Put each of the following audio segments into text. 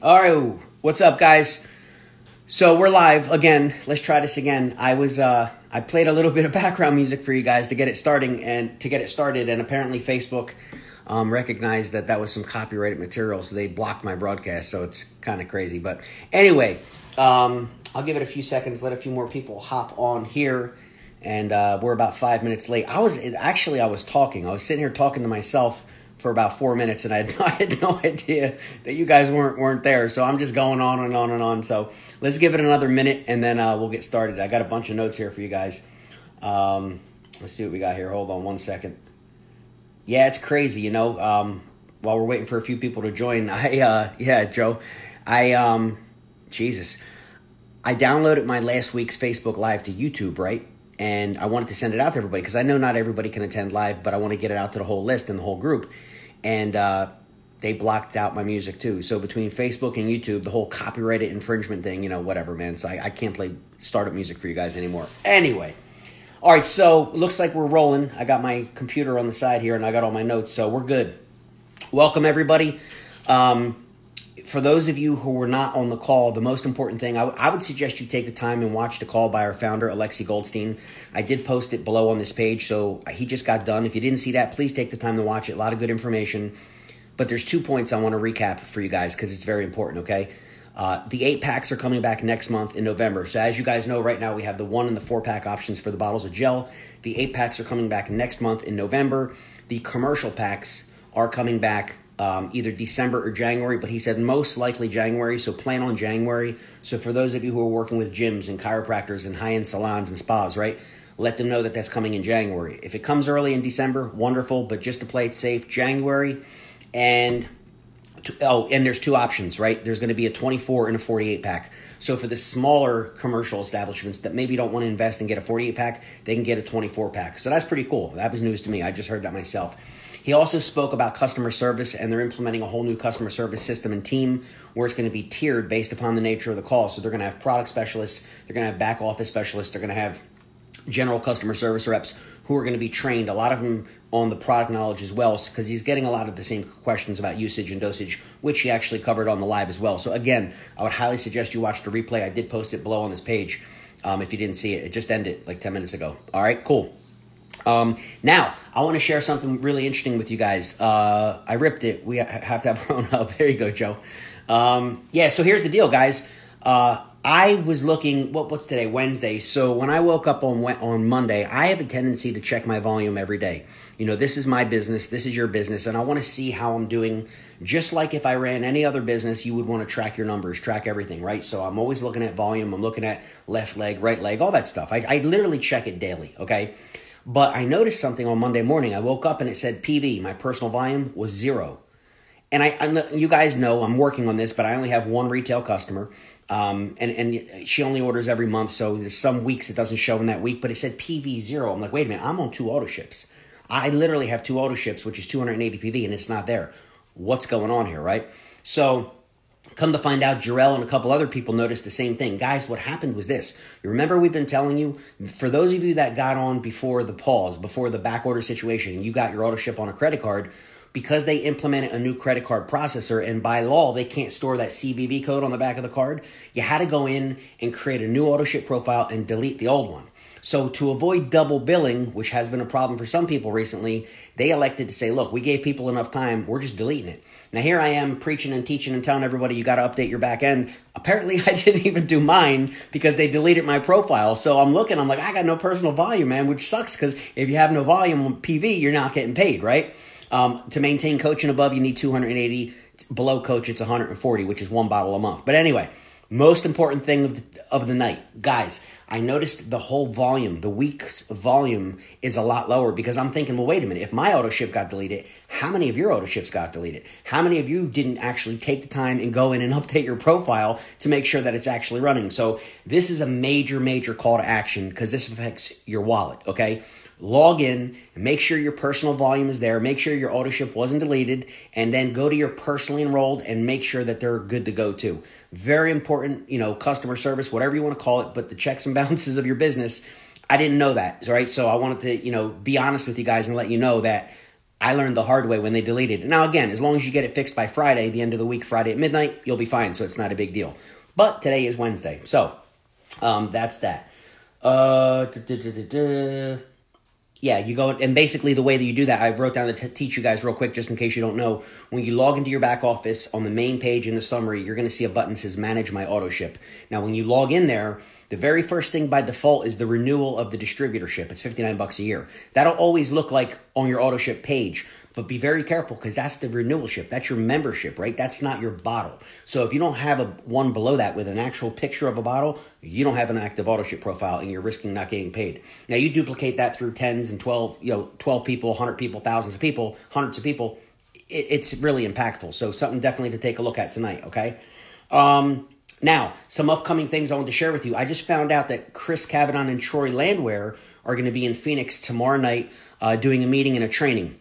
All right, what's up, guys? So we're live again. Let's try this again. I played a little bit of background music for you guys to get it started, and apparently Facebook recognized that was some copyrighted material, so they blocked my broadcast. So it's kind of crazy, but anyway, I'll give it a few seconds, let a few more people hop on here, and we're about 5 minutes late. I was talking. I was sitting here talking to myself for about 4 minutes, and I had no idea that you guys weren't there. So I'm just going on and on and on. So let's give it another minute, and then we'll get started. I got a bunch of notes here for you guys. Let's see what we got here. Hold on one second. Yeah, it's crazy, while we're waiting for a few people to join, Joe, Jesus, I downloaded my last week's Facebook Live to YouTube, right? And I wanted to send it out to everybody because I know not everybody can attend live, but I want to get it out to the whole list and the whole group. And they blocked out my music too. So between Facebook and YouTube, the whole copyrighted infringement thing, whatever, man. So I can't play startup music for you guys anymore. Anyway. All right, so looks like we're rolling. I got my computer on the side here, and I got all my notes, so we're good. Welcome, everybody. For those of you who were not on the call, the most important thing, I would suggest you take the time and watch the call by our founder, Alexi Goldstein. I did post it below on this page, so he just got done. If you didn't see that, please take the time to watch it. A lot of good information. But there's 2 points I want to recap for you guys because it's very important, okay? The 8-packs are coming back next month in November. So as you guys know, right now we have the 1 and the 4-pack options for the bottles of gel. The 8-packs are coming back next month in November. The commercial packs are coming back either December or January, but he said most likely January, so plan on January. So for those of you who are working with gyms and chiropractors and high-end salons and spas, right, let them know that that's coming in January. If it comes early in December, wonderful, but just to play it safe, January. And there's 2 options, right? There's going to be a 24 and a 48-pack. So for the smaller commercial establishments that maybe don't want to invest and get a 48-pack, they can get a 24-pack. So that's pretty cool. That was news to me. I just heard that myself. He also spoke about customer service, and they're implementing a whole new customer service system and team where it's going to be tiered based upon the nature of the call. So they're going to have product specialists, they're going to have back office specialists, they're going to have general customer service reps who are going to be trained, a lot of them on the product knowledge as well, because he's getting a lot of the same questions about usage and dosage, which he actually covered on the live as well. So again, I would highly suggest you watch the replay. I did post it below on this page. If you didn't see it, it just ended like 10 minutes ago. All right, cool. Now, I want to share something really interesting with you guys. I ripped it. We have to have our own hub. There you go, Joe. So here's the deal, guys. I was looking, what's today? Wednesday. So when I woke up on Monday, I have a tendency to check my volume every day. This is my business. This is your business. And I want to see how I'm doing. Just like if I ran any other business, you would want to track your numbers, track everything, right? So I'm always looking at volume. I'm looking at left leg, right leg, all that stuff. I literally check it daily, okay? But I noticed something on Monday morning. I woke up and it said PV, my personal volume, was 0. And you guys know I'm working on this, but I only have one retail customer. And she only orders every month, so there's some weeks it doesn't show in that week, but it said PV 0. I'm like, wait a minute, I'm on 2 auto ships. I literally have 2 auto ships, which is 280 PV, and it's not there. What's going on here, right? So come to find out, Jarrell and a couple other people noticed the same thing. Guys, what happened was this. You remember we've been telling you, for those of you that got on before the pause, before the back order situation, and you got your auto ship on a credit card, because they implemented a new credit card processor, and by law, they can't store that CVV code on the back of the card, you had to go in and create a new auto ship profile and delete the old one. So to avoid double billing, which has been a problem for some people recently, they elected to say, look, we gave people enough time, we're just deleting it. Now here I am preaching and teaching and telling everybody you got to update your back end. Apparently I didn't even do mine because they deleted my profile. So I'm looking, I'm like, I got no personal volume, man, which sucks because if you have no volume on PV, you're not getting paid, right? To maintain coach and above, you need 280. Below coach, it's 140, which is 1 bottle a month. But anyway, most important thing of the night. Guys, I noticed the whole volume, the week's volume is a lot lower because I'm thinking, well, wait a minute. If my auto ship got deleted, how many of your auto ships got deleted? How many of you didn't actually take the time and go in and update your profile to make sure that it's actually running? So this is a major, major call to action because this affects your wallet, okay? Log in and make sure your personal volume is there. Make sure your auto ship wasn't deleted, and then go to your personally enrolled and make sure that they're good to go too. Very important, customer service, whatever you want to call it, but the checks and balances of your business, I didn't know that, right? So I wanted to, be honest with you guys and let you know that I learned the hard way when they deleted it. Now, again, as long as you get it fixed by Friday, the end of the week, Friday at midnight, you'll be fine. So it's not a big deal. But today is Wednesday. So that's that. Yeah, you go, and basically the way that you do that, I wrote down to teach you guys real quick, just in case you don't know. When you log into your back office, on the main page in the summary, you're going to see a button that says Manage My Auto Ship. Now, when you log in there, the very first thing by default is the renewal of the distributorship. It's $59 a year. That'll always look like on your auto ship page, but be very careful because that's the renewal ship. That's your membership, right? That's not your bottle. So if you don't have one below that with an actual picture of a bottle, you don't have an active auto ship profile and you're risking not getting paid. Now you duplicate that through 10s and 12 people, 100 people, thousands of people, hundreds of people. It's really impactful. So something definitely to take a look at tonight, okay? Now, some upcoming things I want to share with you. I just found out that Chris Cavanon and Troy Landwehr are going to be in Phoenix tomorrow night doing a meeting and a training.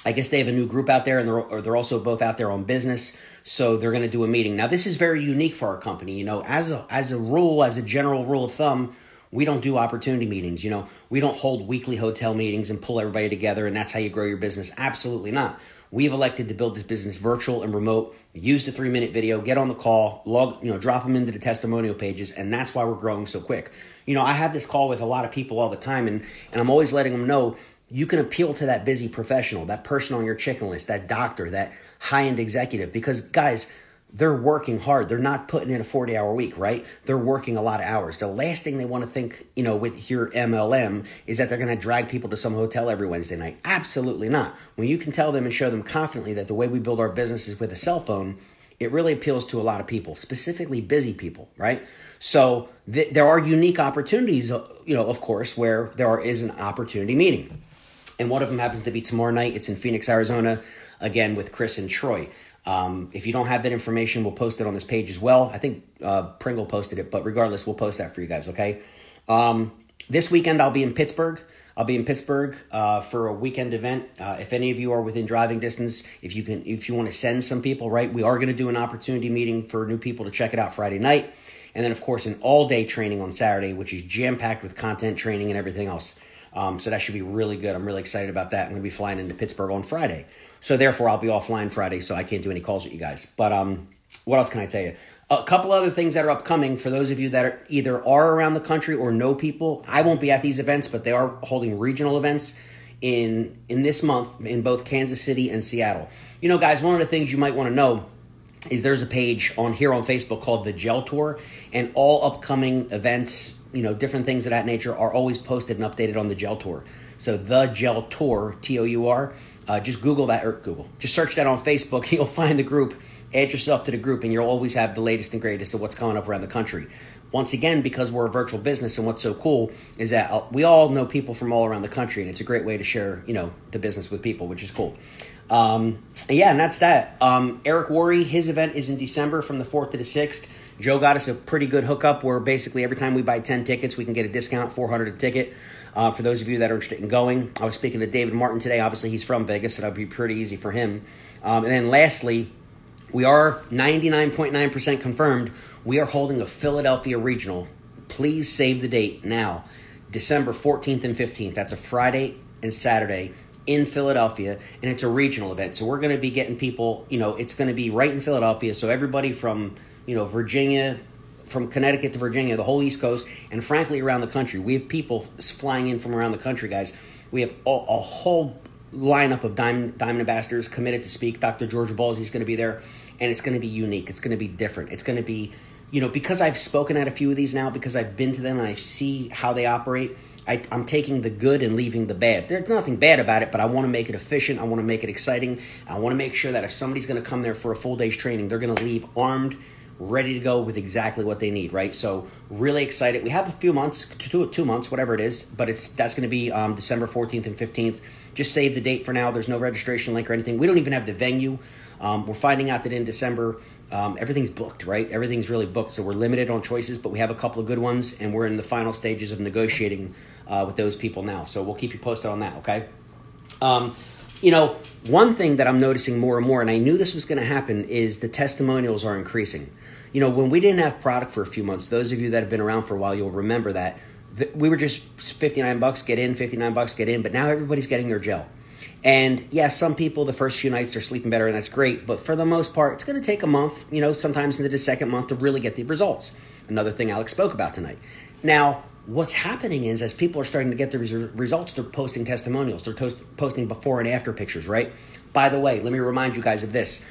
I guess they have a new group out there, and they're also both out there on business, so they're going to do a meeting. Now, this is very unique for our company. You know, as a general rule of thumb, we don't do opportunity meetings. You know, we don't hold weekly hotel meetings and pull everybody together, and that's how you grow your business. Absolutely not. We've elected to build this business virtual and remote. Use the 3-minute video, get on the call, drop them into the testimonial pages, and that's why we're growing so quick. You know, I have this call with a lot of people all the time, and I'm always letting them know you can appeal to that busy professional, that person on your chicken list, that doctor, that high-end executive, because guys, they're working hard. They're not putting in a 40-hour week, right? They're working a lot of hours. The last thing they want to think, with your MLM is that they're going to drag people to some hotel every Wednesday night. Absolutely not. When you can tell them and show them confidently that the way we build our business is with a cell phone, it really appeals to a lot of people, specifically busy people, right? So there are unique opportunities, of course, where there is an opportunity meeting. And one of them happens to be tomorrow night. It's in Phoenix, Arizona, again, with Chris and Troy. If you don't have that information, we'll post it on this page as well. I think Pringle posted it, but regardless, we'll post that for you guys, okay? This weekend, I'll be in Pittsburgh. For a weekend event. If any of you are within driving distance, if you want to send some people, right, we are going to do an opportunity meeting for new people to check it out Friday night. And then, of course, an all-day training on Saturday, which is jam-packed with content, training, and everything else. So that should be really good. I'm really excited about that. I'm going to be flying into Pittsburgh on Friday. So therefore, I'll be offline Friday, so I can't do any calls with you guys. But what else can I tell you? A couple other things that are upcoming for those of you that are either around the country or know people. I won't be at these events, but they are holding regional events in this month in both Kansas City and Seattle. You know, guys, one of the things you might want to know is there's a page on Facebook called The Gel Tour, and all upcoming events, different things of that nature are always posted and updated on The Gel Tour. So The Gel Tour, Tour, just Google that, just search that on Facebook. You'll find the group, add yourself to the group, and you'll always have the latest and greatest of what's coming up around the country. Once again, because we're a virtual business, and what's so cool is that we all know people from all around the country, and it's a great way to share, the business with people, which is cool. And that's that. Eric Worre, his event is in December from the 4th to the 6th. Joe got us a pretty good hookup where basically every time we buy 10 tickets, we can get a discount, $400 a ticket. For those of you that are interested in going, I was speaking to David Martin today. Obviously, he's from Vegas, so that'll be pretty easy for him. And then lastly, we are 99.9% confirmed. We are holding a Philadelphia regional. Please save the date now. December 14th and 15th. That's a Friday and Saturday in Philadelphia, and it's a regional event. So we're going to be getting people, it's going to be right in Philadelphia. So everybody from, Virginia, from Connecticut to Virginia, the whole East Coast, and frankly around the country. We have people flying in from around the country, guys. We have a whole lineup of Diamond ambassadors committed to speak. Dr. George Balls, he's going to be there, and it's going to be unique. It's going to be different. It's going to be, because I've spoken at a few of these now, because I've been to them and I see how they operate, I'm taking the good and leaving the bad. There's nothing bad about it, but I want to make it efficient. I want to make it exciting. I want to make sure that if somebody's going to come there for a full day's training, they're going to leave armed, ready to go with exactly what they need, right? So really excited. We have a few months, 2 months, whatever it is, but that's going to be December 14th and 15th. Just save the date for now. There's no registration link or anything. We don't even have the venue. We're finding out that in December, everything's booked, right? Everything's really booked. So we're limited on choices, but we have a couple of good ones, and we're in the final stages of negotiating with those people now. So we'll keep you posted on that, okay? One thing that I'm noticing more and more, and I knew this was going to happen, is the testimonials are increasing. When we didn't have product for a few months, those of you that have been around for a while, you'll remember that we were just $59, get in, $59, get in, but now everybody's getting their gel. And yeah, some people, the first few nights, they're sleeping better, and that's great. But for the most part, it's going to take a month, sometimes into the second month to really get the results. Another thing Alex spoke about tonight. Now, what's happening is as people are starting to get the results, they're posting testimonials. They're posting before and after pictures, right? By the way, let me remind you guys of this.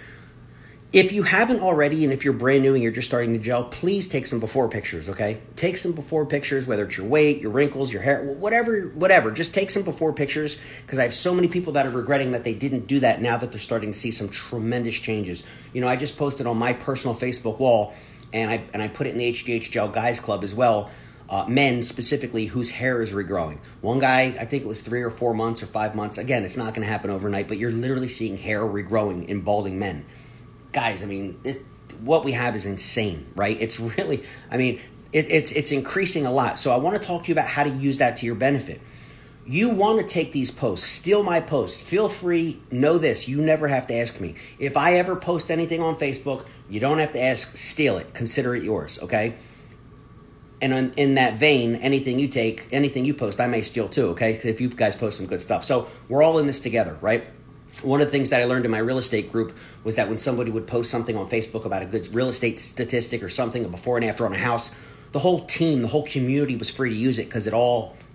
If you haven't already, and if you're brand new and you're just starting to gel, please take some before pictures, okay? Take some before pictures, whether it's your weight, your wrinkles, your hair, whatever. Just take some before pictures, because I have so many people that are regretting that they didn't do that now that they're starting to see some tremendous changes. I just posted on my personal Facebook wall, and I put it in the HGH Gel Guys Club as well, men specifically whose hair is regrowing. One guy, I think it was 3 or 4 months or 5 months. Again, it's not going to happen overnight, but you're literally seeing hair regrowing in balding men. Guys, what we have is insane, right? It's really, it's increasing a lot. So I want to talk to you about how to use that to your benefit. You want to take these posts, steal my posts. Feel free, know this, you never have to ask me. If I ever post anything on Facebook, you don't have to ask, steal it, consider it yours, okay? And in that vein, anything you post, I may steal too, okay? If you guys post some good stuff. So we're all in this together, right? One of the things that I learned in my real estate group was that when somebody would post something on Facebook about a good real estate statistic or something, a before and after on a house, the whole team, the whole community was free to use it because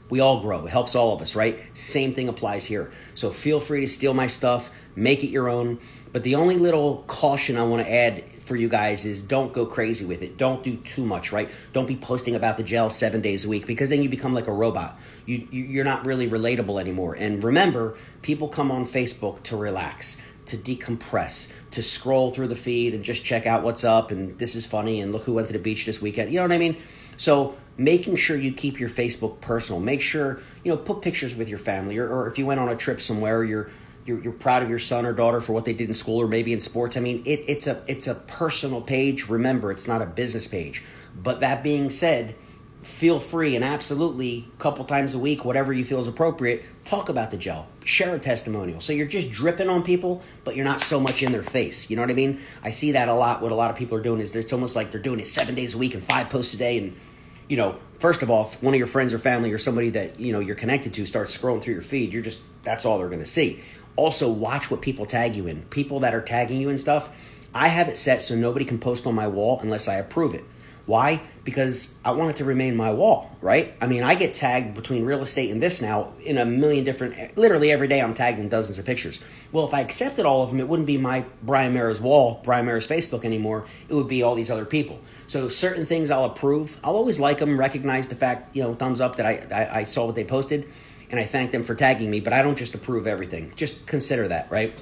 we all grow. It helps all of us, right? Same thing applies here. So feel free to steal my stuff, make it your own. But the only little caution I want to add for you guys is don't go crazy with it. Don't do too much, right? Don't be posting about the gel 7 days a week, because then you become like a robot. You're not really relatable anymore. And remember, people come on Facebook to relax, to decompress, to scroll through the feed and just check out what's up, and this is funny, and look who went to the beach this weekend. You know what I mean? So making sure you keep your Facebook personal. Make sure, put pictures with your family, or if you went on a trip somewhere, you're proud of your son or daughter for what they did in school or maybe in sports. It's a personal page. Remember, it's not a business page. But that being said, feel free and absolutely a couple times a week, whatever you feel is appropriate, talk about the gel. Share a testimonial. So you're just dripping on people, but you're not so much in their face. You know what I mean? I see that a lot. What a lot of people are doing is it's almost like they're doing it 7 days a week and 5 posts a day. And, first of all, if one of your friends or family or somebody that, you're connected to starts scrolling through your feed, that's all they're going to see. Also, watch what people tag you in. People that are tagging you and stuff, I have it set so nobody can post on my wall unless I approve it. Why? Because I want it to remain my wall, right? I get tagged between real estate and this now in a million different, literally every day I'm tagged in dozens of pictures. Well, if I accepted all of them, it wouldn't be my Brian Mara's wall, Brian Mara's Facebook anymore. It would be all these other people. So certain things I'll approve. I'll always like them, recognize the fact, thumbs up that I saw what they posted. And I thank them for tagging me, but I don't just approve everything. Just consider that, right?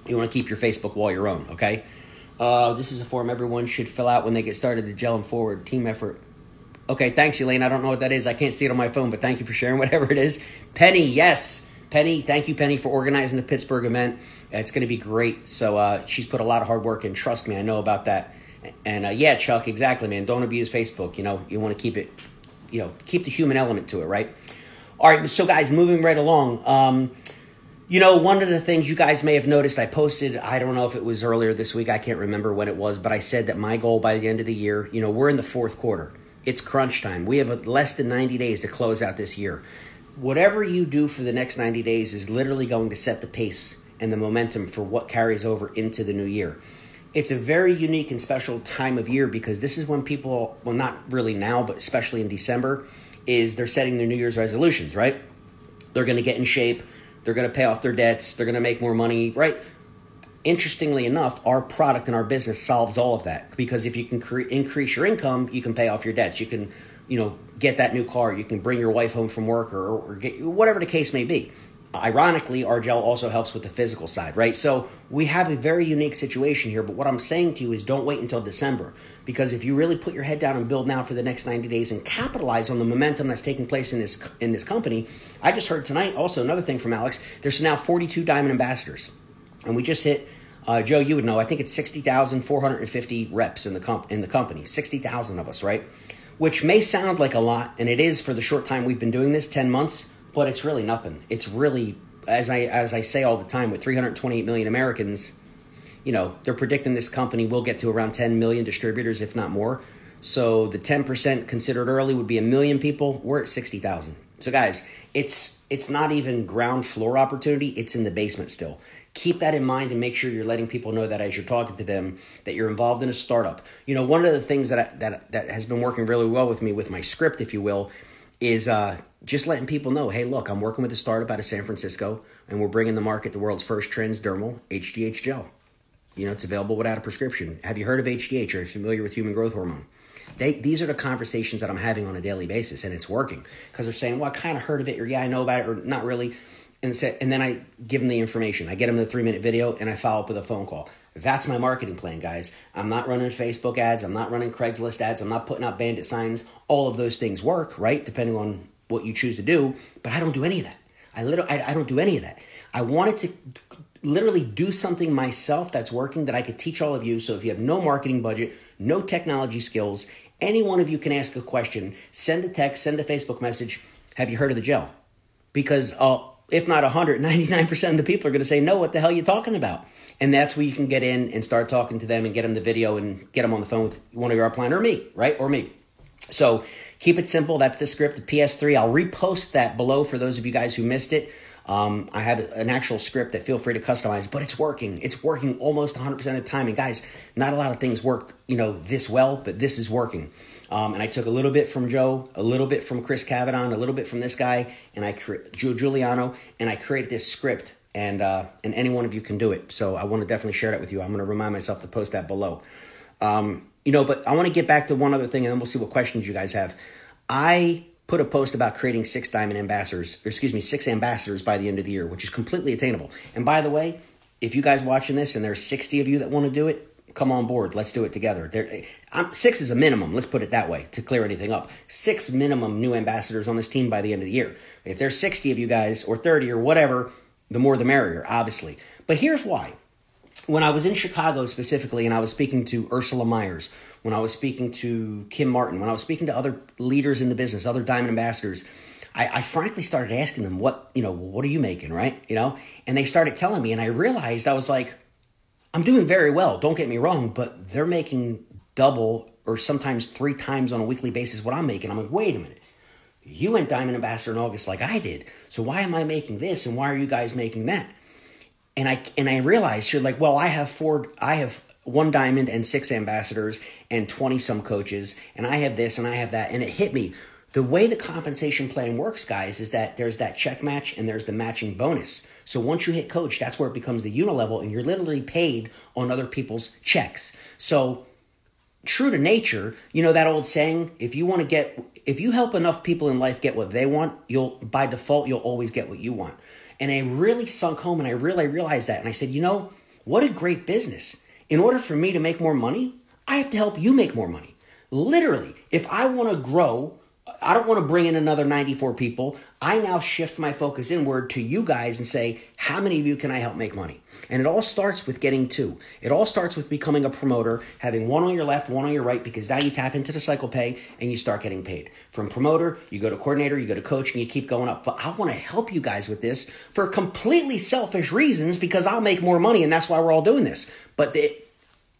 You want to keep your Facebook wall your own, okay? This is a form everyone should fill out when they get started to gel and forward. Team effort. Okay, thanks, Elaine. I don't know what that is. I can't see it on my phone, but thank you for sharing whatever it is. Penny, yes. Penny, thank you, Penny, for organizing the Pittsburgh event. It's going to be great. So she's put a lot of hard work in. Trust me, I know about that. And yeah, Chuck, exactly, man. Don't abuse Facebook. You want to keep it, keep the human element to it, right? All right, so guys, moving right along. One of the things you guys may have noticed, I posted, I don't know if it was earlier this week, I can't remember when it was, but I said that my goal by the end of the year, we're in the fourth quarter. It's crunch time. We have less than 90 days to close out this year. Whatever you do for the next 90 days is literally going to set the pace and the momentum for what carries over into the new year. It's a very unique and special time of year because this is when people, well, not really now, but especially in December, is they're setting their New Year's resolutions, right? They're going to get in shape. They're going to pay off their debts. They're going to make more money, right? Interestingly enough, our product and our business solves all of that because if you can increase your income, you can pay off your debts. You can, get that new car. You can bring your wife home from work or get whatever the case may be. Ironically, our gel also helps with the physical side, right? So we have a very unique situation here, but what I'm saying to you is don't wait until December because if you really put your head down and build now for the next 90 days and capitalize on the momentum that's taking place in this company. I just heard tonight also another thing from Alex. There's now 42 Diamond Ambassadors, and we just hit, Joe, you would know, I think it's 60,450 reps in the company, 60,000 of us, right? Which may sound like a lot, and it is for the short time we've been doing this, 10 months, but it's really nothing. It's really, as I say all the time, with 328 million Americans, they're predicting this company will get to around 10 million distributors, if not more. So the 10% considered early would be 1 million people. We're at 60,000. So guys, it's not even ground floor opportunity. It's in the basement still. Keep that in mind and make sure you're letting people know that as you're talking to them, that you're involved in a startup. You know, one of the things that has been working really well with me with my script, if you will, is just letting people know, hey, look, I'm working with a startup out of San Francisco, and we're bringing to market the world's first transdermal HGH gel. You know, it's available without a prescription. Have you heard of HGH? Are you familiar with human growth hormone? These are the conversations that I'm having on a daily basis, and it's working because they're saying, well, I kind of heard of it, or yeah, I know about it, or not really. And then I give them the information. I get them the 3-minute video, and I follow up with a phone call. That's my marketing plan, guys. I'm not running Facebook ads. I'm not running Craigslist ads. I'm not putting out bandit signs. All of those things work, right, depending on what you choose to do, but I don't do any of that. I don't do any of that. I wanted to literally do something myself that's working that I could teach all of you. So if you have no marketing budget, no technology skills, any one of you can ask a question, send a text, send a Facebook message. Have you heard of the gel? Because if not 99% of the people are going to say, no, what the hell are you talking about? And that's where you can get in and start talking to them and get them the video and get them on the phone with one of your upline or me, right? Or me. So keep it simple. That's the script, the PS3. I'll repost that below for those of you guys who missed it. I have an actual script that feel free to customize, but it's working. It's working almost 100% of the time. And guys, not a lot of things work, this well, but this is working. And I took a little bit from Joe, a little bit from Chris Cavadon, a little bit from this guy, and Joe Giuliano, and I created this script. And any one of you can do it. So I want to definitely share that with you. I'm going to remind myself to post that below. But I want to get back to one other thing, and then we'll see what questions you guys have. I put a post about creating 6 ambassadors by the end of the year, which is completely attainable. And by the way, if you guys watching this and there's 60 of you that want to do it, come on board. Let's do it together. 6 is a minimum. Let's put it that way to clear anything up. 6 minimum new ambassadors on this team by the end of the year. If there's 60 of you guys or 30 or whatever, the more the merrier, obviously. But here's why. When I was in Chicago specifically, and I was speaking to Ursula Myers, when I was speaking to Kim Martin, when I was speaking to other leaders in the business, other diamond ambassadors, I frankly started asking them, what are you making, right? And they started telling me, and I realized I was like, I'm doing very well, don't get me wrong, but they're making double or sometimes 3 times on a weekly basis what I'm making. I'm like, wait a minute. You went Diamond Ambassador in August like I did. So why am I making this and why are you guys making that? And I realized you're like, well, I have 1 diamond and 6 ambassadors and 20 some coaches, and I have this and I have that. And it hit me. The way the compensation plan works, guys, is that there's that check match and there's the matching bonus. So once you hit coach, that's where it becomes the unilevel and you're literally paid on other people's checks. So true to nature, that old saying, if you help enough people in life get what they want, by default, you'll always get what you want. And I really sunk home and I really realized that. And I said, what a great business. In order for me to make more money, I have to help you make more money. Literally, if I want to grow, I don't want to bring in another 94 people. I now shift my focus inward to you guys and say, how many of you can I help make money? And it all starts with getting 2. It all starts with becoming a promoter, having 1 on your left, 1 on your right, because now you tap into the cycle pay and you start getting paid. From promoter, you go to coordinator, you go to coach, and you keep going up. But I want to help you guys with this for completely selfish reasons because I'll make more money and that's why we're all doing this. But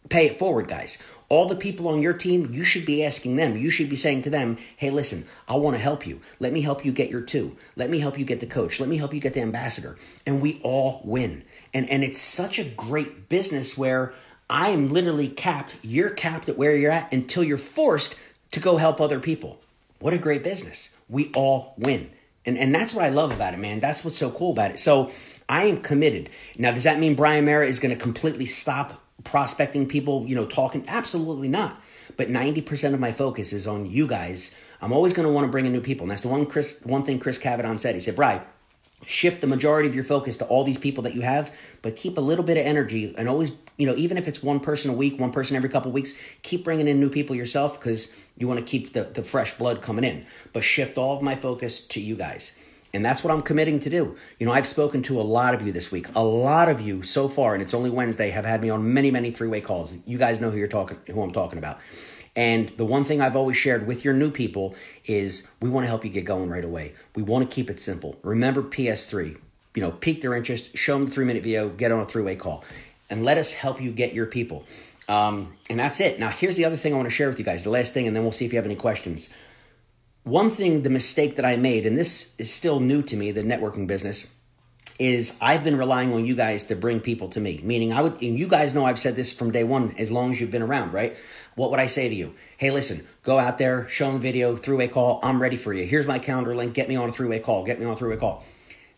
pay it forward, guys. All the people on your team, you should be asking them. You should be saying to them, hey, listen, I want to help you. Let me help you get your 2. Let me help you get the coach. Let me help you get the ambassador. And we all win. And it's such a great business where I am literally capped. You're capped at where you're at until you're forced to go help other people. What a great business. We all win. And that's what I love about it, man. That's what's so cool about it. So I am committed. Now, does that mean Brian Mara is going to completely stop prospecting people, talking? Absolutely not. But 90% of my focus is on you guys. I'm always going to want to bring in new people. And that's the one thing Chris Cavadon said. He said, Brian, shift the majority of your focus to all these people that you have, but keep a little bit of energy and always, even if it's 1 person a week, 1 person every couple of weeks, keep bringing in new people yourself because you want to keep the fresh blood coming in. But shift all of my focus to you guys. And that's what I'm committing to do. I've spoken to a lot of you this week. A lot of you so far, and it's only Wednesday, have had me on many, many 3-way calls. You guys know who I'm talking about. And the one thing I've always shared with your new people is we want to help you get going right away. We want to keep it simple. Remember PS3. Pique their interest, show them the 3-minute video, get on a 3-way call. And let us help you get your people. And that's it. Now, here's the other thing I want to share with you guys. The last thing, and then we'll see if you have any questions. one thing, the mistake that I made, and this is still new to me, the networking business, is I've been relying on you guys to bring people to me. Meaning and you guys know I've said this from day one, as long as you've been around, right? What would I say to you? Hey, listen, go out there, show them video, three-way call. I'm ready for you. Here's my calendar link. Get me on a three-way call. Get me on a three-way call.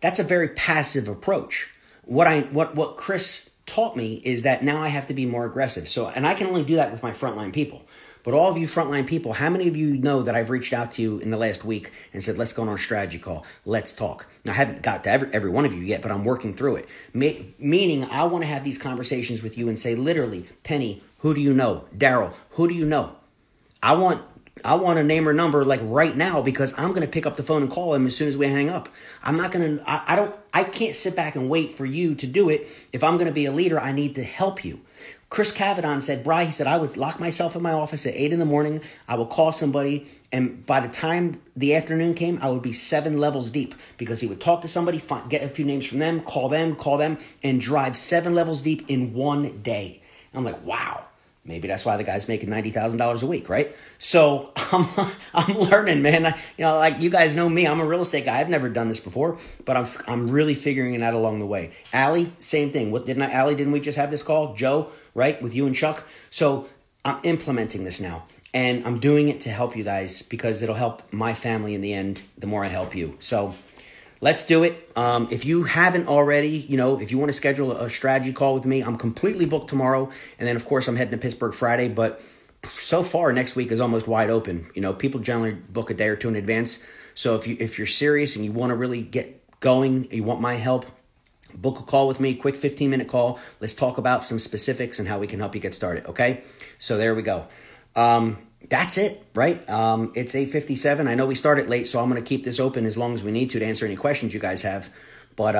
That's a very passive approach. What Chris taught me is that now I have to be more aggressive. And I can only do that with my frontline people. But all of you frontline people, how many of you know that I've reached out to you in the last week and said, let's go on a strategy call. Let's talk. Now, I haven't got to every one of you yet, but I'm working through it. Meaning I want to have these conversations with you and say, literally, Penny, who do you know? Daryl, who do you know? I want a name or number like right now, because I'm going to pick up the phone and call him as soon as we hang up. I can't sit back and wait for you to do it. If I'm going to be a leader, I need to help you. Chris Cavadon said, Bri, he said, I would lock myself in my office at 8 a.m. I would call somebody, and by the time the afternoon came, I would be 7 levels deep, because he would talk to somebody, get a few names from them, call them, and drive 7 levels deep in one day. And I'm like, wow. Maybe that's why the guy's making $90,000 a week, right? So I'm learning, man. Like you guys know me, I'm a real estate guy. I've never done this before, but I'm really figuring it out along the way. Allie, same thing. Didn't we just have this call? Joe, right, with you and Chuck. So I'm implementing this now, and I'm doing it to help you guys, because it'll help my family in the end. The more I help you, so. Let's do it. If you haven't already, if you want to schedule a strategy call with me, I'm completely booked tomorrow. And then, of course, I'm heading to Pittsburgh Friday. But so far, next week is almost wide open. People generally book a day or two in advance. So if you're serious and you want to really get going, you want my help, book a call with me, quick 15-minute call. Let's talk about some specifics and how we can help you get started, okay? So there we go. That's it, right? It's 8:57. I know we started late, so I'm going to keep this open as long as we need to answer any questions you guys have. But,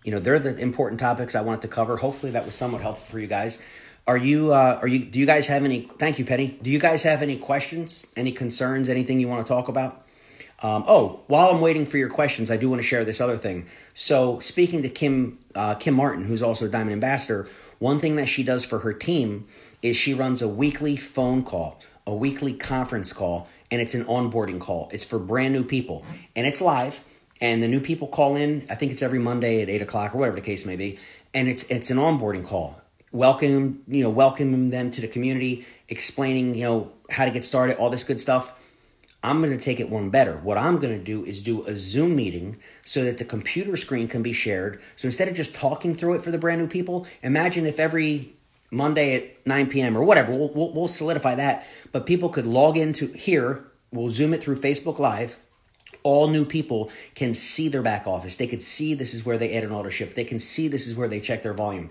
they're the important topics I wanted to cover. Hopefully that was somewhat helpful for you guys. Do you guys have any, thank you, Penny. Do you guys have any questions, any concerns, anything you want to talk about? While I'm waiting for your questions, I do want to share this other thing. So speaking to Kim Martin, who's also a Diamond Ambassador, one thing that she does for her team is she runs a weekly phone call, a weekly conference call, and it's an onboarding call. It's for brand new people, and it's live, and the new people call in. I think it's every Monday at 8 o'clock or whatever the case may be, and it's an onboarding call. Welcoming them to the community, explaining, how to get started, all this good stuff. I'm going to take it one better. What I'm going to do is do a Zoom meeting so that the computer screen can be shared. So instead of just talking through it for the brand new people, imagine if every Monday at 9 p.m. or whatever, we'll solidify that. But people could log into here. We'll Zoom it through Facebook Live. All new people can see their back office. They could see this is where they add an auto ship. They can see this is where they check their volume.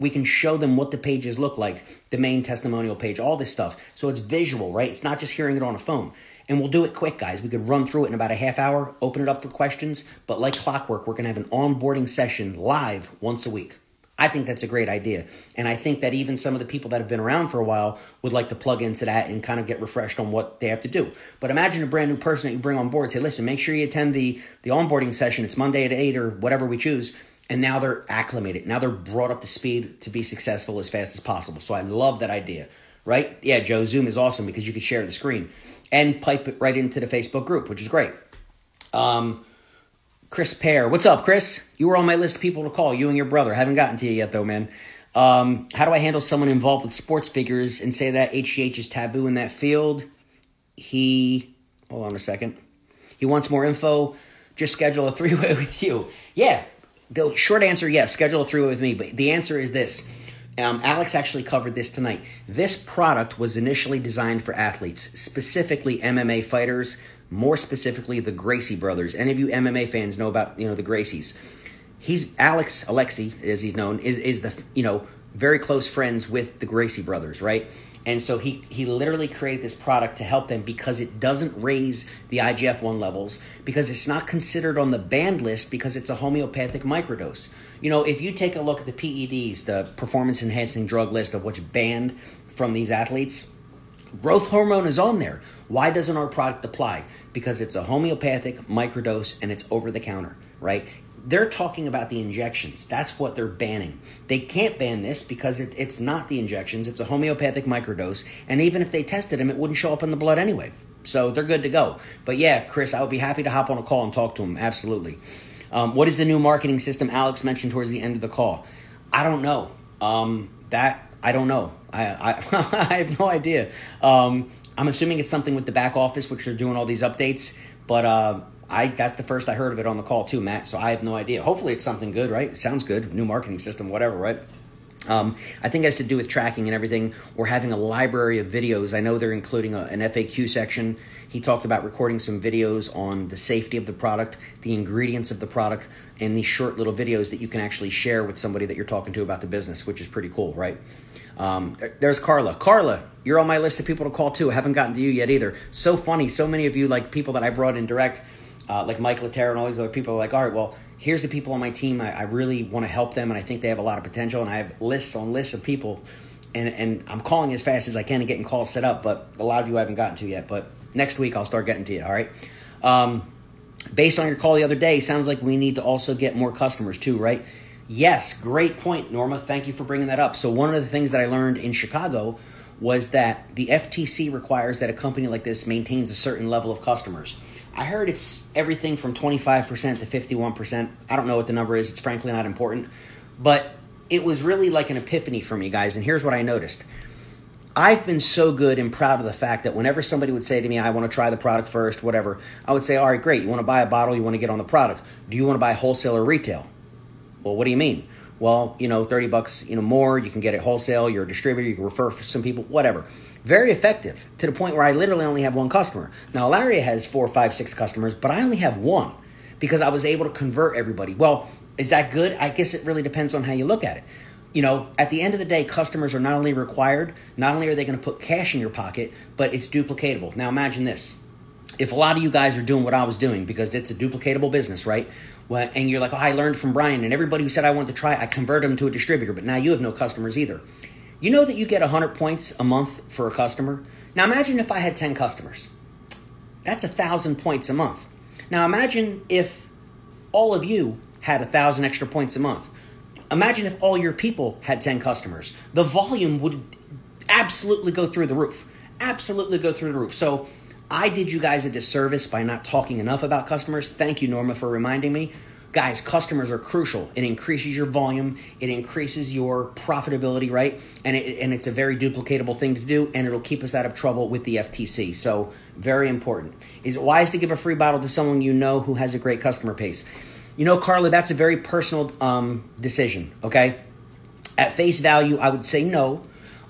We can show them what the pages look like, the main testimonial page, all this stuff. So it's visual, right? It's not just hearing it on a phone. And we'll do it quick, guys. We could run through it in about a half hour, open it up for questions. But like clockwork, we're going to have an onboarding session live once a week. I think that's a great idea. And I think that even some of the people that have been around for a while would like to plug into that and kind of get refreshed on what they have to do. But imagine a brand new person that you bring on board. Say, listen, make sure you attend the onboarding session. It's Monday at 8 or whatever we choose. And now they're acclimated. Now they're brought up to speed to be successful as fast as possible. So I love that idea, right? Yeah, Joe, Zoom is awesome because you can share the screen and pipe it right into the Facebook group, which is great. Chris Pear. What's up, Chris? You were on my list of people to call, you and your brother. Haven't gotten to you yet, though, man. How do I handle someone involved with sports figures and say that HGH is taboo in that field? Hold on a second. He wants more info. Just schedule a three-way with you. Yeah, the short answer, yes, schedule a three-way with me. But the answer is this. Alex actually covered this tonight. This product was initially designed for athletes, specifically MMA fighters, more specifically the Gracie brothers. Any of you MMA fans know about, the Gracies. Alexi, as he's known, is the, very close friends with the Gracie brothers, right? And so he literally created this product to help them because it doesn't raise the IGF-1 levels, because it's not considered on the banned list because it's a homeopathic microdose. If you take a look at the PEDs, the performance enhancing drug list of what's banned from these athletes, growth hormone is on there. Why doesn't our product apply? Because it's a homeopathic microdose and it's over the counter, right? They're talking about the injections. That's what they're banning. They can't ban this because it's not the injections. It's a homeopathic microdose. And even if they tested them, it wouldn't show up in the blood anyway. So they're good to go. But yeah, Chris, I would be happy to hop on a call and talk to them. Absolutely. What is the new marketing system Alex mentioned towards the end of the call? I don't know. I don't know. I I have no idea. I'm assuming it's something with the back office, which are doing all these updates. But that's the first I heard of it on the call too, Matt. So I have no idea. Hopefully it's something good, right? It sounds good. New marketing system, whatever, right? I think it has to do with tracking and everything, or having a library of videos. I know they're including an FAQ section. He talked about recording some videos on the safety of the product, the ingredients of the product, and these short little videos that you can actually share with somebody that you're talking to about the business, which is pretty cool, right? There's Carla. Carla, you're on my list of people to call too. I haven't gotten to you yet either. So funny. So many of you, like people that I brought in direct, like Mike Laterra and all these other people are like, all right, well, here's the people on my team. I really want to help them, and I think they have a lot of potential, and I have lists on lists of people, and I'm calling as fast as I can and getting calls set up, but a lot of you I haven't gotten to yet, but next week I'll start getting to you, all right? Based on your call the other day, sounds like we need to also get more customers too, right? Yes, great point, Norma. Thank you for bringing that up. So one of the things that I learned in Chicago was that the FTC requires that a company like this maintains a certain level of customers. I heard it's everything from 25% to 51%. I don't know what the number is. It's frankly not important. But it was really like an epiphany for me, guys. And here's what I noticed. I've been so good and proud of the fact that whenever somebody would say to me, I want to try the product first, whatever, I would say, all right, great. You want to buy a bottle? You want to get on the product. Do you want to buy wholesale or retail? Well, what do you mean? Well, $30, more. You can get it wholesale. You're a distributor. You can refer for some people, whatever. Very effective, to the point where I literally only have one customer. Now, Ilaria has 4, 5, 6 customers, but I only have one because I was able to convert everybody. Well, is that good? I guess it really depends on how you look at it. At the end of the day, customers are not only required, not only are they going to put cash in your pocket, but it's duplicatable. Now, imagine this. If a lot of you guys are doing what I was doing, because it's a duplicatable business, right? Well, and you're like, I learned from Brian, and everybody who said I wanted to try, I converted them to a distributor, but now you have no customers either. You know that you get 100 points a month for a customer? Now imagine if I had 10 customers. That's 1,000 points a month. Now imagine if all of you had 1,000 extra points a month. Imagine if all your people had 10 customers. The volume would absolutely go through the roof. Absolutely go through the roof. So I did you guys a disservice by not talking enough about customers. Thank you, Norma, for reminding me. Guys, customers are crucial. It increases your volume. It increases your profitability, right? And it's a very duplicatable thing to do, and it'll keep us out of trouble with the FTC. So very important. Is it wise to give a free bottle to someone you know who has a great customer base? Carla, that's a very personal decision, okay? At face value, I would say no,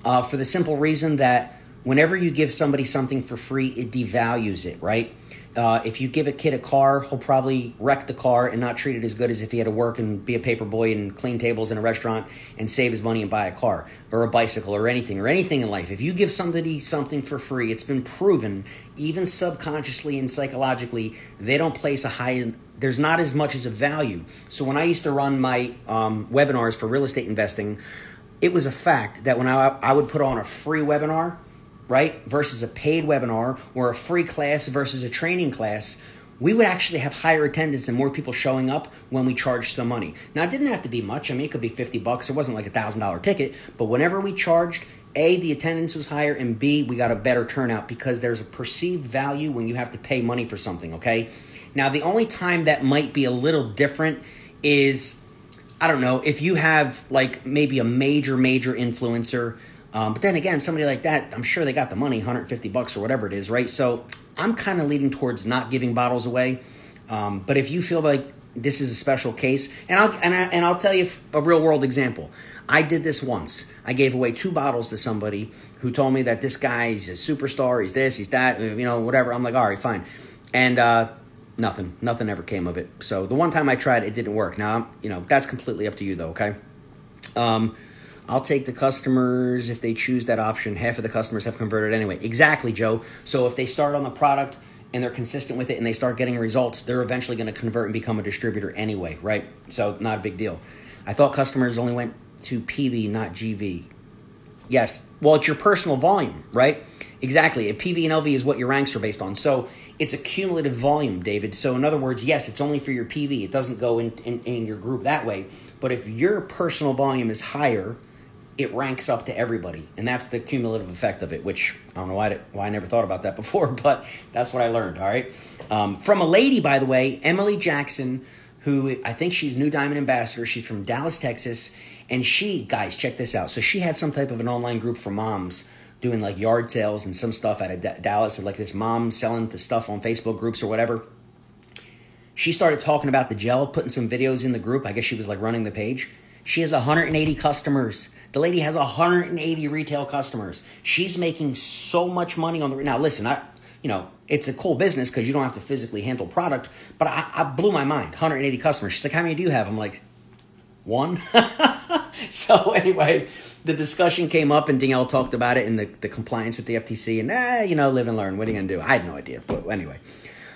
for the simple reason that whenever you give somebody something for free, it devalues it, right? If you give a kid a car, he'll probably wreck the car and not treat it as good as if he had to work and be a paper boy and clean tables in a restaurant and save his money and buy a car or a bicycle or anything in life. If you give somebody something for free, it's been proven, even subconsciously and psychologically, they don't place a high, there's not as much as a value. So when I used to run my webinars for real estate investing, it was a fact that when I would put on a free webinar, right, versus a paid webinar, or a free class versus a training class, we would actually have higher attendance and more people showing up when we charged some money. Now, it didn't have to be much. I mean, it could be $50. It wasn't like $1,000 ticket. But whenever we charged, A, the attendance was higher, and B, we got a better turnout because there's a perceived value when you have to pay money for something, okay? Now, the only time that might be a little different is, I don't know, if you have like maybe a major influencer. But then again, somebody like that, I'm sure they got the money, $150 or whatever it is, right? So I'm kind of leaning towards not giving bottles away. But if you feel like this is a special case, and I'll tell you a real world example. I did this once. I gave away 2 bottles to somebody who told me that this guy's a superstar, he's this, he's that, whatever. I'm like, all right, fine. And nothing ever came of it. So the one time I tried, it didn't work. Now, that's completely up to you though, okay? I'll take the customers if they choose that option. Half of the customers have converted anyway. Exactly, Joe. So if they start on the product and they're consistent with it and they start getting results, they're eventually going to convert and become a distributor anyway, right? So not a big deal. I thought customers only went to PV, not GV. Yes. Well, it's your personal volume, right? Exactly. A PV and LV is what your ranks are based on. So it's a cumulative volume, David. So in other words, yes, it's only for your PV. It doesn't go in your group that way. But if your personal volume is higher, it ranks up to everybody. And that's the cumulative effect of it, which I don't know why I never thought about that before, but that's what I learned, all right? From a lady, by the way, Emily Jackson, who I think she's New Diamond Ambassador. She's from Dallas, Texas. And she, guys, check this out. So she had some type of an online group for moms doing like yard sales and some stuff out of Dallas, and like this mom selling the stuff on Facebook groups or whatever. She started talking about the gel, putting some videos in the group. I guess she was like running the page. She has 180 customers. The lady has 180 retail customers. She's making so much money on the... Now, listen, it's a cool business because you don't have to physically handle product, but I blew my mind. 180 customers. She's like, how many do you have? I'm like, one. So anyway, the discussion came up and Danielle talked about it and the compliance with the FTC and, live and learn. What are you going to do? I had no idea. But anyway,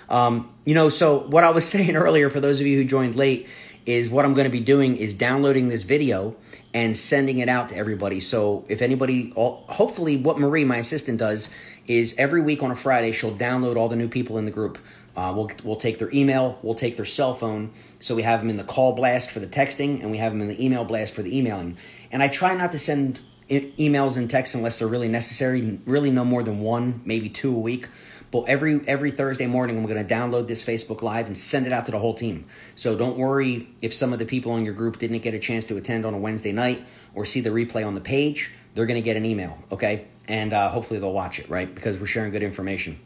so what I was saying earlier, for those of you who joined late, is what I'm going to be doing is downloading this video and sending it out to everybody. So if anybody, hopefully what Marie, my assistant, does is every week on a Friday, she'll download all the new people in the group. We'll take their email, we'll take their cell phone. So we have them in the call blast for the texting, and we have them in the email blast for the emailing. And I try not to send emails and texts unless they're really necessary, really no more than one, maybe two a week. But every Thursday morning, I'm going to download this Facebook Live and send it out to the whole team. So don't worry if some of the people in your group didn't get a chance to attend on a Wednesday night or see the replay on the page. They're going to get an email, okay? And hopefully they'll watch it, right? Because we're sharing good information.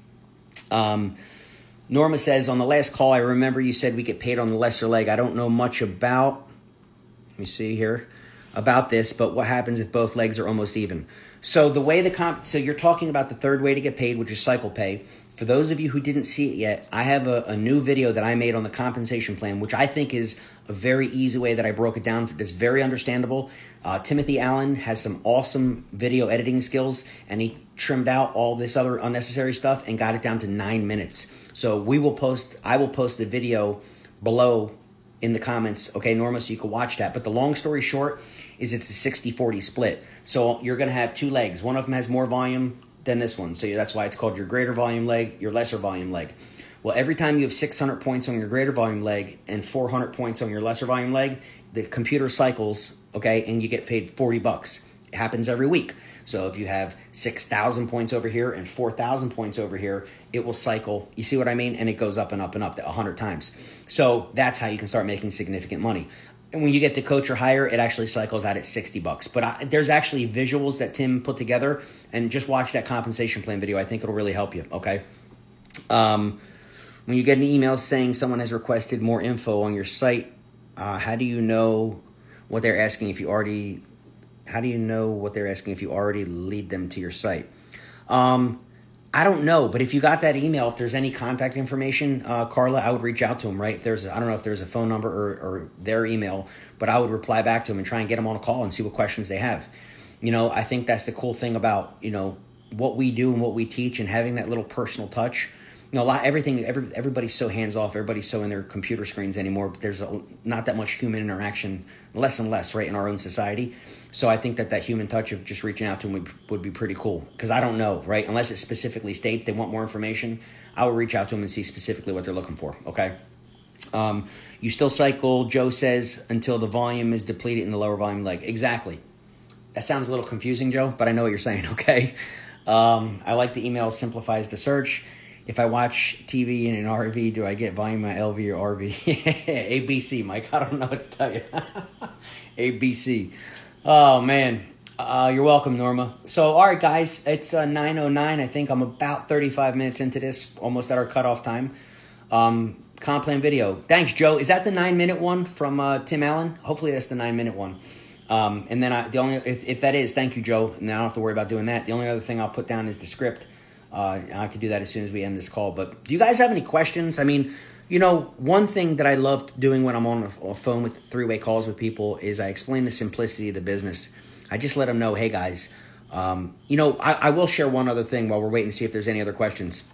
Norma says, on the last call, I remember you said we get paid on the lesser leg. I don't know much about, let me see here, about this, but what happens if both legs are almost even? So the way so you're talking about the third way to get paid, which is cycle pay. For those of you who didn't see it yet, I have a new video that I made on the compensation plan, which I think is a very easy way that I broke it down. It's very understandable. Timothy Allen has some awesome video editing skills, and he trimmed out all this other unnecessary stuff and got it down to 9 minutes. So I will post the video below in the comments, okay, Norma, so you can watch that. But the long story short is it's a 60-40 split. So you're going to have two legs. One of them has more volume than this one. So that's why it's called your greater volume leg, your lesser volume leg. Well, every time you have 600 points on your greater volume leg and 400 points on your lesser volume leg, the computer cycles, okay, and you get paid $40. It happens every week. So if you have 6,000 points over here and 4,000 points over here, it will cycle. You see what I mean? And it goes up and up and up 100 times. So that's how you can start making significant money. And when you get to coach or higher, it actually cycles out at $60. But there's actually visuals that Tim put together, and just watch that compensation plan video. I think it'll really help you, okay? When you get an email saying someone has requested more info on your site, how do you know what they're asking if you already... How do you know what they're asking if you already lead them to your site? I don't know, but if you got that email, if there's any contact information, Carla, I would reach out to them, right? I don't know if there's a phone number or their email, but I would reply back to them and try and get them on a call and see what questions they have. I think that's the cool thing about, what we do and what we teach, and having that little personal touch. Everybody's so hands off. Everybody's so in their computer screens anymore. But there's not that much human interaction, less and less, right, in our own society. So I think that human touch of just reaching out to them would be pretty cool. Because I don't know, right? Unless it specifically states they want more information, I will reach out to them and see specifically what they're looking for. Okay. You still cycle, Joe says, until the volume is depleted in the lower volume leg. Exactly. That sounds a little confusing, Joe, but I know what you're saying. Okay. I like the email simplifies the search. If I watch TV in an RV, do I get volume on LV or RV? ABC, Mike. I don't know what to tell you. ABC. Oh, man. You're welcome, Norma. So, all right, guys. It's 9:09. I think I'm about 35 minutes into this, almost at our cutoff time. Comp plan video. Thanks, Joe. Is that the 9-minute one from Tim Allen? Hopefully that's the 9-minute one. And then if that is, thank you, Joe. And I don't have to worry about doing that. The only other thing I'll put down is the script. I can do that as soon as we end this call. But do you guys have any questions? I mean, one thing that I love doing when I'm on a phone with three-way calls with people is I explain the simplicity of the business. I just let them know, hey, guys, I will share one other thing while we're waiting to see if there's any other questions.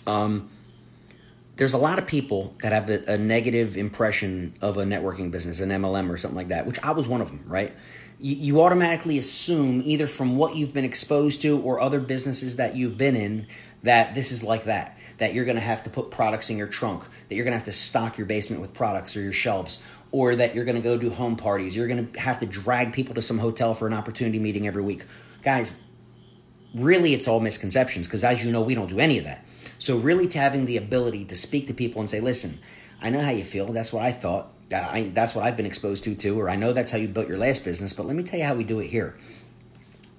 There's a lot of people that have a negative impression of a networking business, an MLM or something like that, which I was one of them, right? You automatically assume either from what you've been exposed to or other businesses that you've been in that this is like that you're going to have to put products in your trunk, that you're going to have to stock your basement with products or your shelves, or that you're going to go do home parties. You're going to have to drag people to some hotel for an opportunity meeting every week. Guys, really it's all misconceptions because as you know, we don't do any of that. So really to having the ability to speak to people and say, listen, I know how you feel. That's what I thought. That's what I've been exposed to too, or I know that's how you built your last business, but let me tell you how we do it here.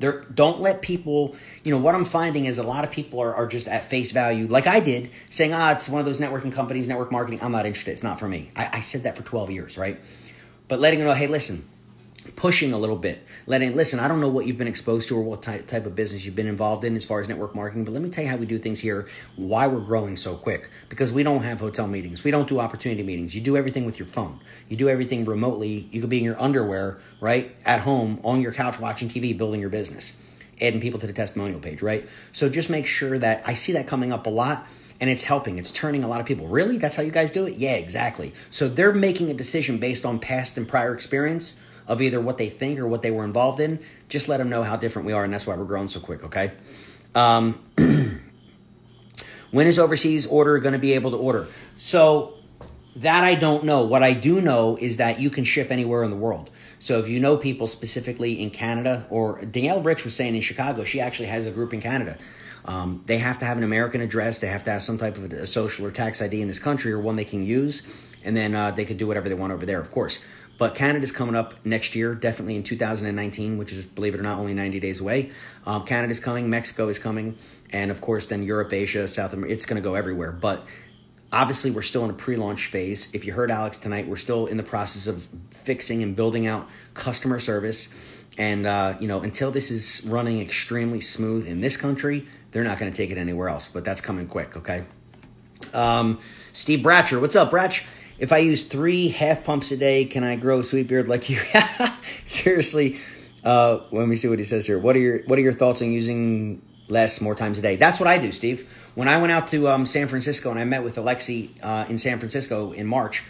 Don't let people, what I'm finding is a lot of people are just at face value, like I did, saying, it's one of those networking companies, network marketing. I'm not interested. It's not for me. I said that for 12 years, right? But letting them know, hey, listen, pushing a little bit, listen, I don't know what you've been exposed to or what type of business you've been involved in as far as network marketing, but let me tell you how we do things here, why we're growing so quick, because we don't have hotel meetings. We don't do opportunity meetings. You do everything with your phone. You do everything remotely. You could be in your underwear, right, at home, on your couch, watching TV, building your business, adding people to the testimonial page, right? So just make sure that I see that coming up a lot. And it's helping. It's turning a lot of people. Really? That's how you guys do it? Yeah, exactly. So they're making a decision based on past and prior experience of either what they think or what they were involved in. Just let them know how different we are, and that's why we're growing so quick, okay? When is overseas order going to be able to order? So that I don't know. What I do know is that you can ship anywhere in the world. So if you know people specifically in Canada, or Danielle Rich was saying in Chicago, she actually has a group in Canada. They have to have an American address. They have to have some type of a social or tax ID in this country or one they can use. And then they could do whatever they want over there, of course. But Canada's coming up next year, definitely in 2019, which is, believe it or not, only 90 days away. Canada's coming. Mexico is coming. And, of course, then Europe, Asia, South America. It's going to go everywhere. But obviously, we're still in a pre-launch phase. If you heard Alex tonight, we're still in the process of fixing and building out customer service. And, until this is running extremely smooth in this country, they're not going to take it anywhere else. But that's coming quick, okay? Steve Bratcher. What's up, Bratch? If I use 3 half pumps a day, can I grow a sweet beard like you? Seriously. Let me see what he says here. What are your thoughts on using less, more times a day? That's what I do, Steve. When I went out to San Francisco and I met with Alexi in San Francisco in March,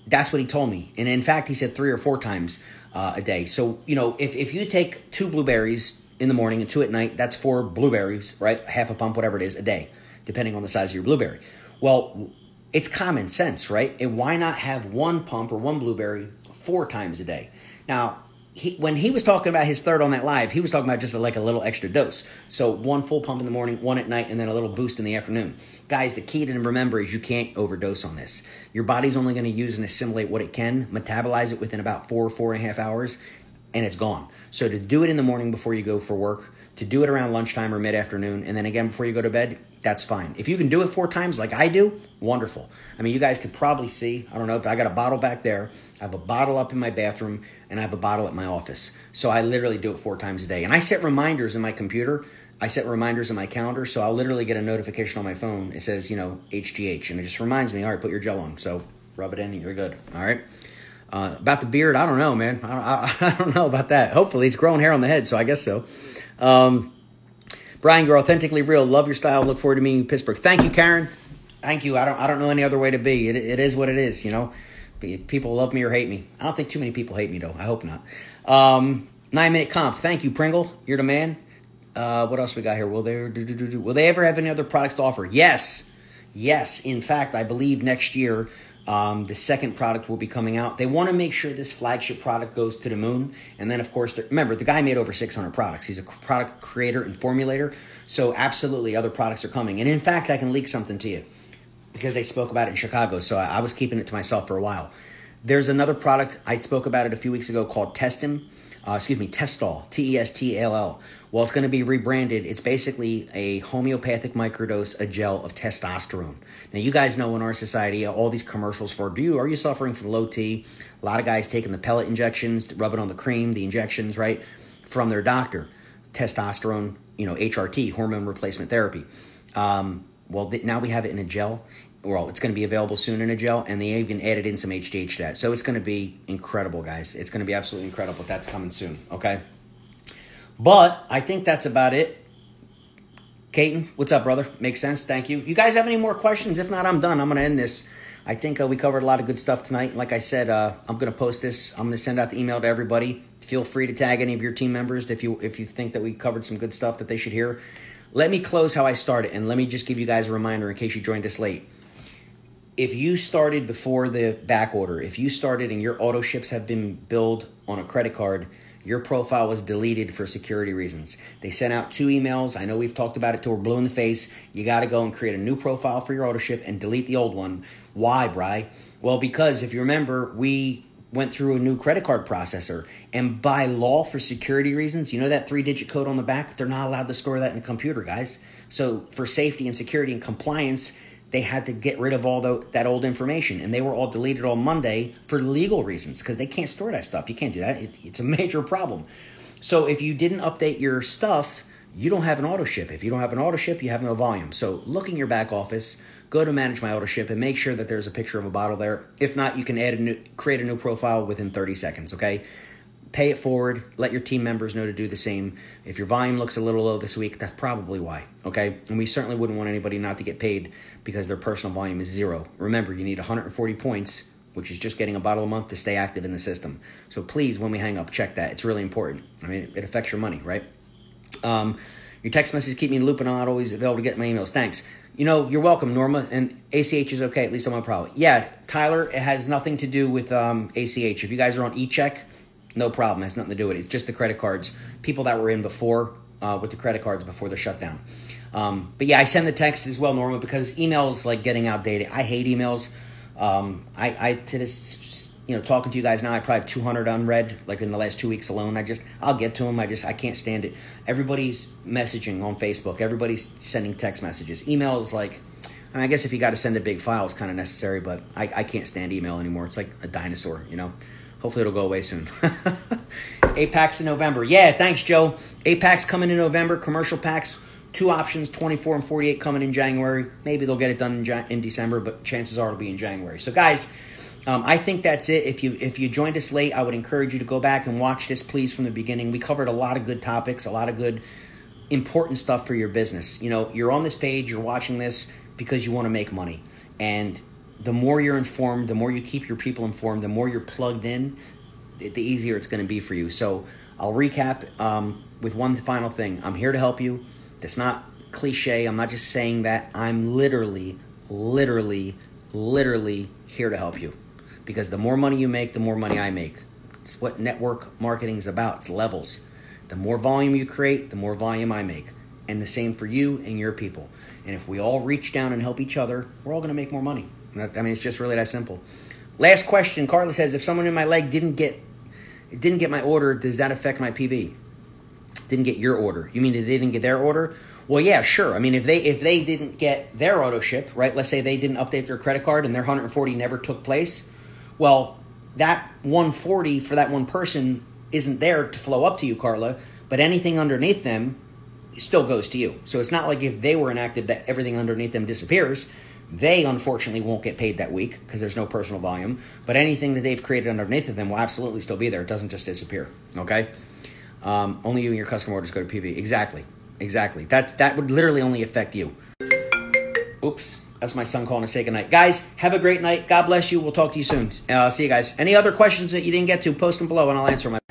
that's what he told me. And in fact, he said 3 or 4 times a day. So, if you take 2 blueberries in the morning and 2 at night, that's 4 blueberries, right? Half a pump, whatever it is, a day, depending on the size of your blueberry. Well, it's common sense, right? And why not have 1 pump or 1 blueberry 4 times a day? Now, when he was talking about his third on that live, he was talking about just like a little extra dose. So 1 full pump in the morning, 1 at night, and then a little boost in the afternoon. Guys, the key to remember is you can't overdose on this. Your body's only going to use and assimilate what it can, metabolize it within about 4.5 hours, and it's gone. So to do it in the morning before you go for work, to do it around lunchtime or mid-afternoon, and then again before you go to bed, that's fine. If you can do it 4 times like I do, wonderful. I mean, you guys could probably see, I don't know, but I got a bottle back there. I have a bottle up in my bathroom, and I have a bottle at my office. So I literally do it 4 times a day. And I set reminders in my computer. I set reminders in my calendar, so I'll literally get a notification on my phone. It says, HGH, and it just reminds me, all right, put your gel on. So rub it in, and you're good, all right? About the beard, I don't know, man. I don't know about that. Hopefully, it's growing hair on the head, so I guess so. Brian, you're authentically real. Love your style. Look forward to meeting you in Pittsburgh. Thank you, Karen. Thank you. I don't know any other way to be. It is what it is, People love me or hate me. I don't think too many people hate me, though. I hope not. 9-minute comp. Thank you, Pringle. You're the man. What else we got here? Will they ever have any other products to offer? Yes. In fact, I believe next year, the second product will be coming out. They want to make sure this flagship product goes to the moon. And then, of course, remember, the guy made over 600 products. He's a product creator and formulator. So absolutely, other products are coming. And in fact, I can leak something to you because they spoke about it in Chicago. So I was keeping it to myself for a while. There's another product. I spoke about it a few weeks ago called Testall, Testall. Well, it's going to be rebranded. It's basically a homeopathic microdose, a gel of testosterone. Now, you guys know in our society, all these commercials for, are you suffering from low T? A lot of guys taking the pellet injections, rub it on the cream, the injections, right, from their doctor. Testosterone, HRT, hormone replacement therapy. Now we have it in a gel. Well, it's going to be available soon in a gel, and they even added in some HGH to that. So it's going to be incredible, guys. It's going to be absolutely incredible. That's coming soon, okay? But I think that's about it. Caton, what's up, brother? Makes sense. Thank you. You guys have any more questions? If not, I'm done. I'm going to end this. I think we covered a lot of good stuff tonight. Like I said, I'm going to post this. I'm going to send out the email to everybody. Feel free to tag any of your team members if you think that we covered some good stuff that they should hear. Let me close how I started, and let me just give you guys a reminder in case you joined us late. if you started before the back order, if you started and your auto ships have been billed on a credit card, your profile was deleted for security reasons. They sent out 2 emails. I know we've talked about it till we're blue in the face. You got to go and create a new profile for your auto ship and delete the old one. Why, Bri? Well, because if you remember, we went through a new credit card processor, and by law, for security reasons, you know that 3-digit code on the back? They're not allowed to store that in a computer, guys. So for safety and security and compliance, they had to get rid of all that old information, and they were all deleted on Monday for legal reasons because they can't store that stuff. You can't do that. It's a major problem. So if you didn't update your stuff, you don't have an auto ship. If you don't have an auto ship, you have no volume. So look in your back office, go to Manage My Auto Ship, and make sure that there's a picture of a bottle there. If not, you can create a new profile within 30 seconds, okay? Pay it forward. Let your team members know to do the same. If your volume looks a little low this week, that's probably why, okay? And we certainly wouldn't want anybody not to get paid because their personal volume is 0. Remember, you need 140 points, which is just getting a bottle a month, to stay active in the system. So please, when we hang up, check that. It's really important. I mean, it affects your money, right? Your text messages keep me in the loop, and I'm not always able to get my emails. Thanks. You know, you're welcome, Norma. And ACH is okay, at least on my problem. Yeah, Tyler, it has nothing to do with ACH. If you guys are on eCheck, no problem. It has nothing to do with it. It's just the credit cards. People that were in before with the credit cards before the shutdown. But yeah, I send the text as well, Norma, because emails like getting outdated. I hate emails. To this, talking to you guys now, I probably have 200 unread, like in the last 2 weeks alone. I'll get to them. I can't stand it. Everybody's messaging on Facebook. Everybody's sending text messages. Email is like, I guess if you got to send a big file, it's kind of necessary, but I can't stand email anymore. It's like a dinosaur, Hopefully it'll go away soon. APACs in November. Yeah, thanks, Joe. APACs coming in November. Commercial packs, 2 options, 24 and 48 coming in January. Maybe they'll get it done in December, but chances are it'll be in January. So, guys, I think that's it. If you joined us late, I would encourage you to go back and watch this, please, from the beginning. We covered a lot of good topics, a lot of good, important stuff for your business. You're on this page, you're watching this because you want to make money. And the more you're informed, the more you keep your people informed, the more you're plugged in, the easier it's going to be for you. So I'll recap with one final thing. I'm here to help you. That's not cliche. I'm not just saying that. I'm literally here to help you. Because the more money you make, the more money I make. It's what network marketing is about. It's levels. The more volume you create, the more volume I make. And the same for you and your people. And if we all reach down and help each other, we're all going to make more money. It's just really that simple. Last question. Carla says, if someone in my leg didn't get my order, does that affect my PV? Didn't get your order. You mean they didn't get their order? Well, yeah, sure. If they didn't get their auto ship, right? Let's say they didn't update their credit card and their 140 never took place. Well, that 140 for that one person isn't there to flow up to you, Carla, but anything underneath them still goes to you. So it's not like if they were inactive that everything underneath them disappears. They, unfortunately, won't get paid that week because there's no personal volume. But anything that they've created underneath of them will absolutely still be there. It doesn't just disappear, okay? Only you and your customer orders go to PV. Exactly. That would literally only affect you. Oops. That's my son calling to say goodnight. Guys, have a great night. God bless you. We'll talk to you soon. See you guys. Any other questions that you didn't get to, post them below and I'll answer them.